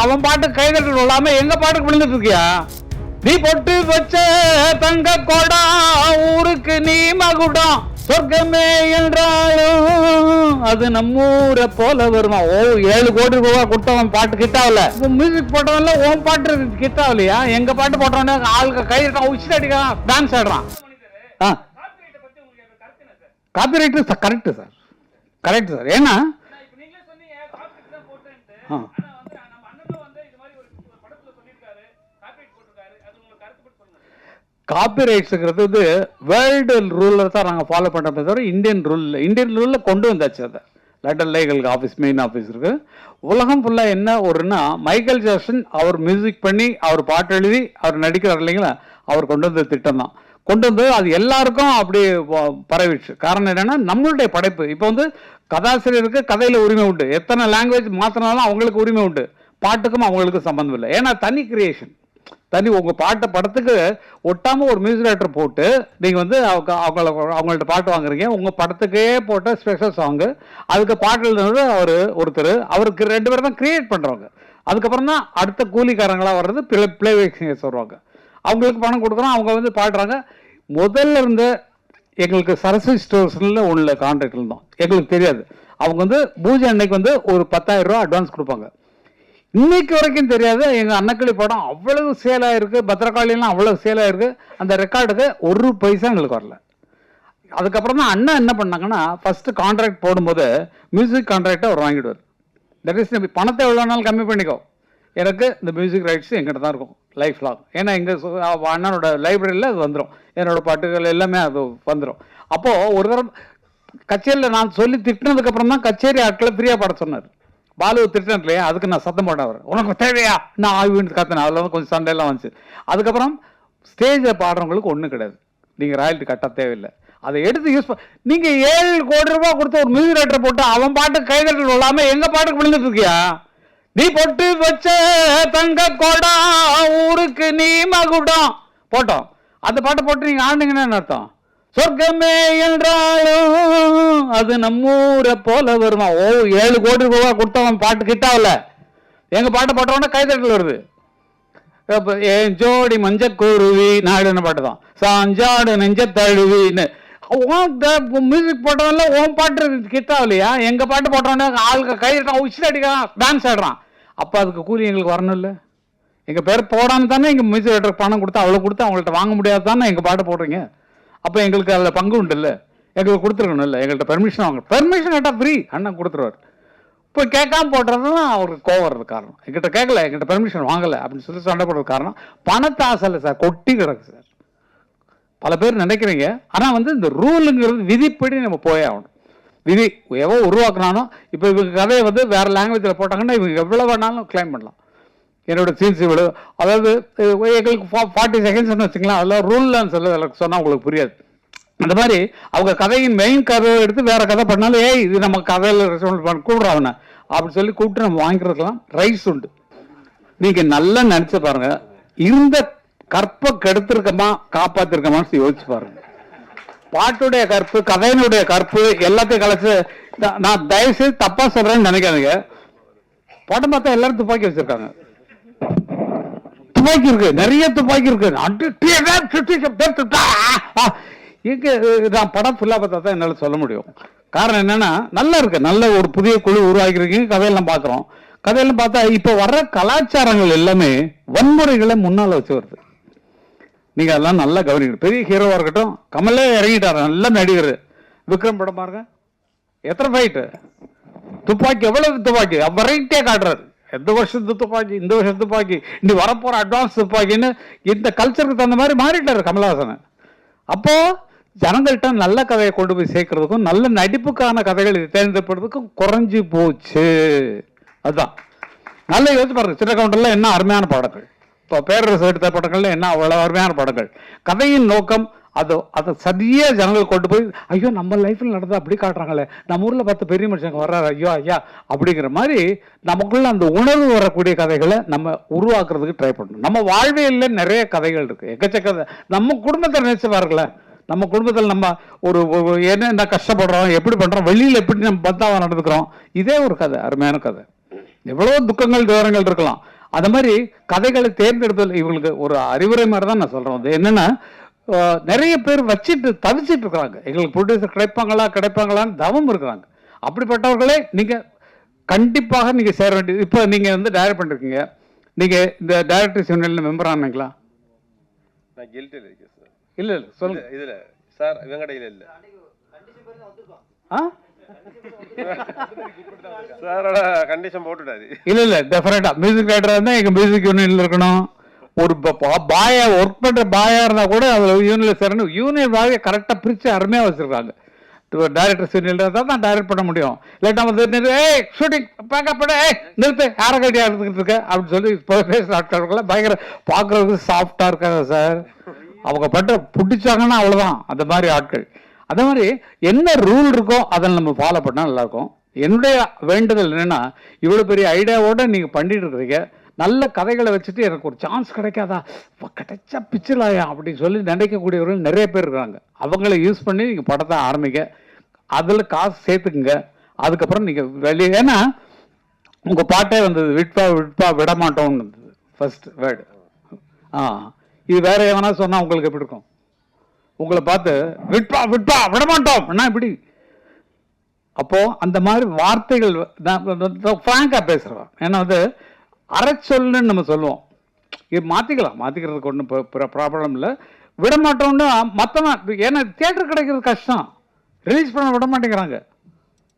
அவன் பாட்டுக்கு கைதட்டல் விழாம எங்க பாட்டுக்கு விழுந்துட்டு இருக்கியா? நீ பொட்டு வச்ச தங்க கோடா ஊருக்கு நீ மகுடம் சொர்க்கமே என்றாலும் அது நம்ம ஊரை போல வருமா. ஓ 7 கோடி ரூபாய் கொடுத்தவன் பாட்டு கிட்டாவல, மியூசிக் போட்டவன்ல உன் பாட்டு கிட்டாவலையா? எங்க பாட்டு போட்டவன ஆளுக்கு கைதான் உச்சிட்டு அடிக்கிறான், டான்ஸ் ஆடுறான். Copyright correct sir, correct sir. ஏன்னா காப்பிரைட்ஸுங்கிறது வந்து வேர்ல்டு ரூலில் தான் நாங்கள் ஃபாலோ பண்ணுறோமே தவிர இந்தியன் ரூலில் கொண்டு வந்தாச்சு. அதை London legal office, main office இருக்குது. உலகம் ஃபுல்லாக என்ன ஒருன்னா, மைக்கேல் ஜாக்சன் அவர் மியூசிக் பண்ணி அவர் பாட்டு எழுதி அவர் நடிக்கிறார் இல்லைங்களா, அவர் கொண்டு வந்த திட்டம் தான் கொண்டு வந்து அது எல்லாருக்கும் அப்படி பரவிடுச்சு. காரணம் என்னென்னா நம்மளுடைய படைப்பு. இப்போ வந்து கதாசிரியருக்கு கதையில் உரிமை உண்டு, எத்தனை லாங்குவேஜ் மாற்றினாலும் அவங்களுக்கு உரிமை உண்டு, பாட்டுக்கும் அவங்களுக்கு சம்மந்தம் இல்லை. ஏன்னா தனி கிரியேஷன், தனி உங்கள் பாட்டை படத்துக்கு ஒட்டாமல் ஒரு மியூசிக் டைரக்டர் போட்டு நீங்கள் வந்து அவங்கள்ட்ட பாட்டு வாங்குறீங்க. உங்கள் படத்துக்கே போட்ட ஸ்பெஷல் சாங்கு, அதுக்கு பாட்டு எழுதுனது அவர் ஒருத்தர், அவருக்கு 2 பேர் தான் கிரியேட் பண்ணுறவங்க. அதுக்கப்புறம் தான் அடுத்த கூலிக்காரங்களாக வர்றது பிளேபேக் சிங்கர்ஸ் வருவாங்க. அவங்களுக்கு பணம் கொடுக்குறோம், அவங்க வந்து பாடுறாங்க. முதல்ல இருந்த எங்களுக்கு சரஸ்வதி ஸ்டோர்ஸில் உள்ள கான்ட்ராக்டில் இருந்தோம், எங்களுக்கு தெரியாது. அவங்க வந்து பூஜை அன்னைக்கு வந்து ஒரு 10,000 ரூபா அட்வான்ஸ் கொடுப்பாங்க. இன்னைக்கு வரைக்கும் தெரியாது. எங்கள் அன்னக்கிளி படம் அவ்வளவு சேல் ஆகிருக்கு, பத்திரகாளிலாம் அவ்வளவு சேல் ஆகிருக்கு. அந்த ரெக்கார்டுக்கு 1 பைசா எங்களுக்கு வரல. அதுக்கப்புறம் தான் அண்ணா என்ன பண்ணாங்கன்னா, ஃபஸ்ட்டு கான்ட்ராக்ட் போடும்போது மியூசிக் கான்ட்ராக்டை அவர் வாங்கிடுவார். தட் இஸ் பணத்தை எவ்வளோ நாள் கம்மி பண்ணிக்கோ, எனக்கு இந்த மியூசிக் ரைட்ஸ் எங்கிட்ட தான் இருக்கும் லைஃப் லாங். ஏன்னா எங்கள் அண்ணனோட லைப்ரரியில் அது வந்துடும், என்னோடய பாட்டுகள் எல்லாமே அது வந்துடும். அப்போது ஒரு தரம் கச்சேரியில் நான் சொல்லி திட்டினதுக்கப்புறம் தான் கச்சேரி ஆட்களை ஃப்ரீயாக பாட சொன்னார். பாலு திட்டம் இல்லையா, அதுக்கு நான் சத்தம் போட்டேன். அவர் உனக்கு தேவையா நான் ஆய்வுன்னு கத்தினேன். அதில் வந்து கொஞ்சம் சண்டையெல்லாம் வந்துச்சு. அதுக்கப்புறம் ஸ்டேஜில் பாடுறவங்களுக்கு ஒன்றும் கிடையாது, நீங்கள் ராயல்ட்டி கட்ட தேவையில்லை. அதை எடுத்து யூஸ் நீங்கள் 7 கோடி ரூபாய் கொடுத்து ஒரு மியூசிக் டைரக்டர் போட்டு அவன் பாட்டுக்கு கைதட்டல் விழாமல் எங்கள் பாட்டுக்கு விழுந்துட்டு இருக்கியா? நீ பொட்டு வச்ச தங்க கோடா ஊருக்கு நீ மகுடம் போட்டோம். அந்த பாட்டை போட்டு நீங்கள் ஆடுனீங்கன்னு அர்த்தம். சொர்க்கமே என்றாலும் அது நம்ம ஊரை போல வருமா. ஓ 7 கோடி ரூபாய் கொடுத்தவன் பாட்டு கிட்டாவல, எங்க பாட்டை போட்டவன கைதட்டல் வருது. ஏன் ஜோடி மஞ்ச குருவி நாடுன்னு பாட்டு தான், சாஞ்சாடு நெஞ்ச தழுவின்னு. மியூசிக் போட்டவன்ல உன் பாட்டு கிட்டாவலையா? எங்க பாட்டு போட்டவன ஆளுக்கு கைதட்டான், உச்சிட்டு அடிக்கிறான், டான்ஸ் ஆடுறான். அப்போ அதுக்கு கூலி எங்களுக்கு வரணும் இல்லை? எங்கள் பேர் போடாமல் தானே எங்கள் மியூசிக் டைரக்டருக்கு பணம் கொடுத்து அவ்வளோ கொடுத்து அவங்கள்ட்ட வாங்க முடியாது தானே எங்கள் பாட்டு போடுறீங்க. அப்போ எங்களுக்கு அதில் பங்கு உண்டு இல்லை? எங்களுக்கு கொடுத்துருக்கணும் இல்லை? எங்கள்கிட்ட பெர்மிஷன் வாங்க, பெர்மிஷன் கேட்டால் ஃப்ரீ அண்ணன் கொடுத்துருவார். இப்போ கேட்காம போடுறது தான் அவருக்கு கோவம் வர்றது காரணம். எங்கிட்ட கேட்கல, எங்கிட்ட பெர்மிஷன் வாங்கலை அப்படின்னு சொல்லி சண்டை போடுறது காரணம் பணத்தை ஆசை இல்லை சார், கொட்டி கிடக்கு சார். பல பேர் நினைக்கிறீங்க, ஆனால் வந்து இந்த ரூலுங்கிறது விதிப்படி நம்ம போயே ஆகணும். விதி எவ்வளோ உருவாக்குனாலும் இப்போ இவங்க கதையை வந்து வேறு லாங்குவேஜில் போட்டாங்கன்னா இவங்க எவ்வளோ வேணாலும் கிளைம் பண்ணலாம். என்னோட சீன்ஸ் இவ்வளோ, அதாவது எங்களுக்கு 40 செகண்ட்ஸ்னு வச்சுக்கலாம், அதெல்லாம் ரூல்லான்னு சொல்லி சொன்னால் உங்களுக்கு புரியாது. அந்த மாதிரி அவங்க கதையின் மெயின் கதையை எடுத்து வேறு கதை பண்ணாலும் ஏய் இது நம்ம கதையில் கூப்பிட்றாவன அப்படின்னு சொல்லி கூப்பிட்டு நம்ம வாங்கிக்கிறதுக்கெல்லாம் ரைட்ஸ் உண்டு. நீங்கள் நல்லா நினச்சி பாருங்கள், இருந்த கற்பை கெடுத்திருக்கமா காப்பாற்றிருக்கமான்னு யோசிச்சு பாருங்க. பாட்டுடைய கற்பு, கதையினுடைய கற்பு எல்லாத்தையும் கலைச்சு. நான் தயவுசெய்து தப்பா சொல்றேன்னு நினைக்காதீங்க. படம் பார்த்தா எல்லாரும் துப்பாக்கி வச்சிருக்காங்க, துப்பாக்கி இருக்கு, நிறைய துப்பாக்கி இருக்கு. நான் படம் ஃபுல்லா பார்த்தா தான் என்னால் சொல்ல முடியும். காரணம் என்னன்னா, நல்லா இருக்கு, நல்ல ஒரு புதிய குழு உருவாக்கிருக்கீங்க. கதையெல்லாம் பார்க்குறோம். கதையெல்லாம் பார்த்தா இப்போ வர்ற கலாச்சாரங்கள் எல்லாமே வன்முறைகளை முன்னால் வச்சு வருது. நீங்கள் அதெல்லாம் நல்லா கவனிக்கணும். பெரிய ஹீரோவாக இருக்கட்டும், கமலே இறங்கிட்டார், நல்ல நடிகர். விக்ரம் படம் பாருங்க, எத்தனை ஃபைட்டு, துப்பாக்கி எவ்வளவு துப்பாக்கி வெரைட்டியே காட்டுறாரு. எந்த வருஷத்து துப்பாக்கி, இந்த வருஷத்து துப்பாக்கி, இனி வரப்போற அட்வான்ஸ் துப்பாக்கின்னு இந்த கல்ச்சருக்கு தகுந்த மாதிரி மாறிட்டாரு கமலஹாசன். அப்போ ஜனங்கள்கிட்ட நல்ல கதையை கொண்டு போய் சேர்க்கறதுக்கும் நல்ல நடிப்புக்கான கதைகள் தேர்ந்தெடுப்பதுக்கும் குறைஞ்சி போச்சு. அதுதான் நல்ல யோசிச்சு பாருங்க. சின்ன கவுண்டர்ல என்ன அருமையான பாடங்கள், இப்போ பேரரசு எடுத்த படங்கள்ல என்ன அவ்வளவு அருமையான படங்கள். கதையின் நோக்கம் அதை சரியா ஜனங்கள் கொண்டு போய், ஐயோ நம்ம லைஃப்ல நடந்தா அப்படி காட்டுறாங்களே, நம்ம ஊர்ல 10 பெரிய மனுஷங்க வர்றாரு, ஐயோ ஐயா அப்படிங்கிற மாதிரி நமக்குள்ள அந்த உணர்வு வரக்கூடிய கதைகளை நம்ம உருவாக்குறதுக்கு ட்ரை பண்ணணும். நம்ம வாழ்வியல்ல நிறைய கதைகள் இருக்கு, எக்கச்சக்க. நம்ம குடும்பத்தை நினைச்சு பாருங்கள, நம்ம குடும்பத்தில் நம்ம ஒரு என்ன கஷ்டப்படுறோம், எப்படி பண்றோம், வெளியில எப்படி நம்ம பந்தாவா நடந்துக்கிறோம், இதே ஒரு கதை, அருமையான கதை. எவ்வளவோ துக்கங்கள் துயரங்கள் இருக்கலாம். அந்த மாதிரி கதைகளை தேர்ந்தெடுத்தல் இவங்களுக்கு ஒரு அறிவுரை மாதிரி தான் நான் சொல்கிறேன். அது என்னென்னா, நிறைய பேர் வச்சுட்டு தவிச்சிட்டு இருக்கிறாங்க, எங்களுக்கு ப்ரொடியூசர் கிடைப்பாங்களான்னு தவம் இருக்கிறாங்க. அப்படிப்பட்டவர்களே நீங்கள் கண்டிப்பாக நீங்கள் சேர வேண்டியது. இப்போ நீங்கள் வந்து டைரக்ட் பண்ணிருக்கீங்க, நீங்கள் இந்த டைரக்டர்ஸ் யூனியனில் மெம்பர் ஆனீங்களா? நான் கில்ட்டில் இருக்கேன் சார். இல்லை சொல்லுங்கள். இதில் சார் வெங்கடையில் இல்லை சாரோட கண்டிஷன் போட்டுட்டாரு. இல்லை டெஃபினட்டாக மியூசிக் டைரக்டராக இருந்தால் எங்கள் மியூசிக் யூனியனில் இருக்கணும். ஒரு பாயா ஒர்க் பண்ணுற பாயா இருந்தால் கூட அதில் யூனியனில் சேரணும். யூனியன் வாயை கரெக்டாக பிரித்து அருமையாக வச்சுருக்காங்க. டைரக்டர் யூனியனில் தான் டைரக்ட் பண்ண முடியும். இல்லாட்டா வந்து ஷூட்டிங் பேக்கப் பண்ண நிறுத்து யாரை கட்டியாக எடுத்துக்கிட்டு இருக்க அப்படின்னு சொல்லி இப்போ பேசுகிற ஆட்கள் பயங்கர பார்க்குறதுக்கு சாஃப்டாக இருக்காங்க சார். அவங்க பட்ட பிடிச்சாங்கன்னா அவ்வளோதான் அந்த மாதிரி ஆட்கள். அதே மாதிரி என்ன ரூல் இருக்கோ அதை நம்ம ஃபாலோ பண்ணால் நல்லாயிருக்கும். என்னுடைய வேண்டுதல் என்னென்னா, இவ்வளோ பெரிய ஐடியாவோடு நீங்கள் பண்ணிட்டு இருக்கிறீங்க, நல்ல கதைகளை வச்சுட்டு எனக்கு ஒரு சான்ஸ் கிடைக்காதா, கிடைச்சா பிச்சலாயா அப்படின்னு சொல்லி நினைக்கக்கூடியவர்கள் நிறைய பேர் இருக்கிறாங்க. அவங்கள யூஸ் பண்ணி நீங்கள் படத்தை ஆரம்பிங்க, அதில் காசு சேர்த்துக்குங்க. அதுக்கப்புறம் நீங்கள் வெளியே, ஏன்னா உங்கள் பாட்டே வந்தது விட்பா விடமாட்டோம்னு இருந்தது ஃபர்ஸ்ட் வேர்டு. இது வேற எவனா சொன்னால் உங்களுக்கு எப்படி இருக்கும்? உங்களை பார்த்து விட்பா விடமாட்டோம் என்ன இப்படி? அப்போ அந்த மாதிரி வார்த்தைகள் ஃப்ராங்கா பேசுறோம். ஏன்னா வந்து அரைச்சொல்னு நம்ம சொல்லுவோம், இது மாத்திக்கிறதுக்கு ஒன்றும் ப்ராப்ளம் இல்லை. விடமாட்டோம்னு மற்றவன், ஏன்னா தியேட்டர் கிடைக்கிறது கஷ்டம், ரிலீஸ் பண்ண விட மாட்டேங்கிறாங்க.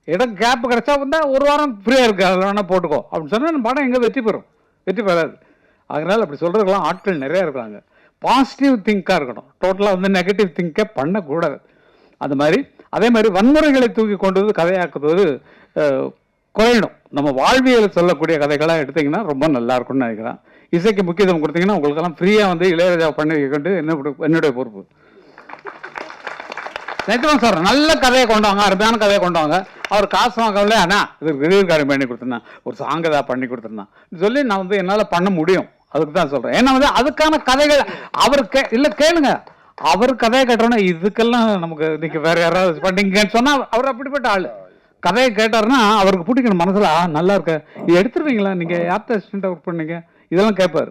இடம் கேப் கிடைச்சா வந்தால் ஒரு வாரம் ஃப்ரீயாக இருக்குது, அதில் வேணால் போட்டுக்கோ அப்படின்னு சொன்னால் படம் எங்கே வெற்றி பெறாது. அதனால் அப்படி சொல்கிறதுக்கெல்லாம் ஆட்கள் நிறையா இருக்கிறாங்க. பாசிட்டிவ் திங்காக இருக்கணும், டோட்டலாக வந்து நெகட்டிவ் திங்கை பண்ணக்கூடாது. அது மாதிரி அதே மாதிரி வன்முறைகளை தூக்கி கொண்டு வந்து கதையாக்குவது குறையணும். நம்ம வாழ்வியல் சொல்லக்கூடிய கதைகளாக எடுத்திங்கன்னா ரொம்ப நல்லா இருக்கும்னு நினைக்கிறேன். இசைக்கு முக்கியத்துவம் கொடுத்தீங்கன்னா உங்களுக்கெல்லாம் ஃப்ரீயாக வந்து இளையராஜா பண்ணி வைக்கிட்டு என்னுடைய பொறுப்பு. நிஜமா சார், நல்ல கதையை கொண்டு வாங்க, அருமையான கதையை கொண்டு வாங்க. அவர் காசு வாங்கல, ஆனால் இதுக்கு ரிலீவ் காரியம் பண்ணி கொடுத்துருந்தேன், ஒரு சாங் ஏதாவது பண்ணி கொடுத்துருந்தேன் சொல்லி நான் வந்து என்னால் பண்ண முடியும். அதுக்கு தான் சொல்கிறேன். ஏன்னா வந்து அதுக்கான கதைகள் அவர் இல்லை கேளுங்க, அவர் கதையை கேட்டோன்னா இதுக்கெல்லாம் நமக்கு நீங்கள் வேறு யாராவது பண்ணீங்கன்னு சொன்னால் அவர் அப்படிப்பட்ட ஆள். கதையை கேட்டார்னா அவருக்கு பிடிக்கணும் மனசில், நல்லா இருக்க இது எடுத்துருவீங்களா, நீங்கள் யார்கிட்ட அசிஸ்டண்ட்டாக ஒர்க் பண்ணீங்க, இதெல்லாம் கேட்பார்.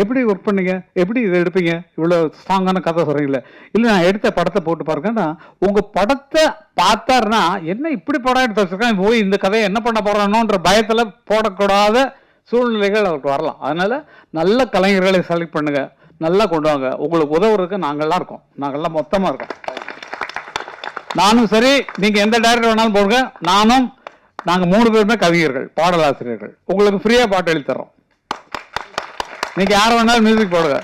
எப்படி ஒர்க் பண்ணீங்க, எப்படி இதை எடுப்பீங்க, இவ்வளோ ஸ்ட்ராங்கான கதை சொல்கிறீங்களே, இல்லை நான் எடுத்த படத்தை போட்டு பாருங்கன்னா உங்கள் படத்தை பார்த்தாருன்னா என்ன இப்படி படம் எடுத்து வச்சுருக்கேன், போய் இந்த கதையை என்ன பண்ண போகிறானோன்ற பயத்தில் போடக்கூடாத சூழ்நிலைகள் அவருக்கு வரலாம். அதனால் நல்ல கலைஞர்களை செலக்ட் பண்ணுங்க, நல்லா கொண்டு வாங்க. உங்களுக்கு உதவுறதுக்கு நாங்கள்லாம் இருக்கோம், நாங்கள்லாம் மொத்தமாக இருக்கோம். நானும் சரி, நீங்கள் எந்த டைரக்டர் வேணாலும் போடுங்க, நாங்கள் 3 பேருமே கவிஞர்கள், பாடலாசிரியர்கள். உங்களுக்கு ஃப்ரீயாக பாட்டு எழுதி தரோம், நீங்கள் யாரை வேணாலும் மியூசிக் போடுங்க.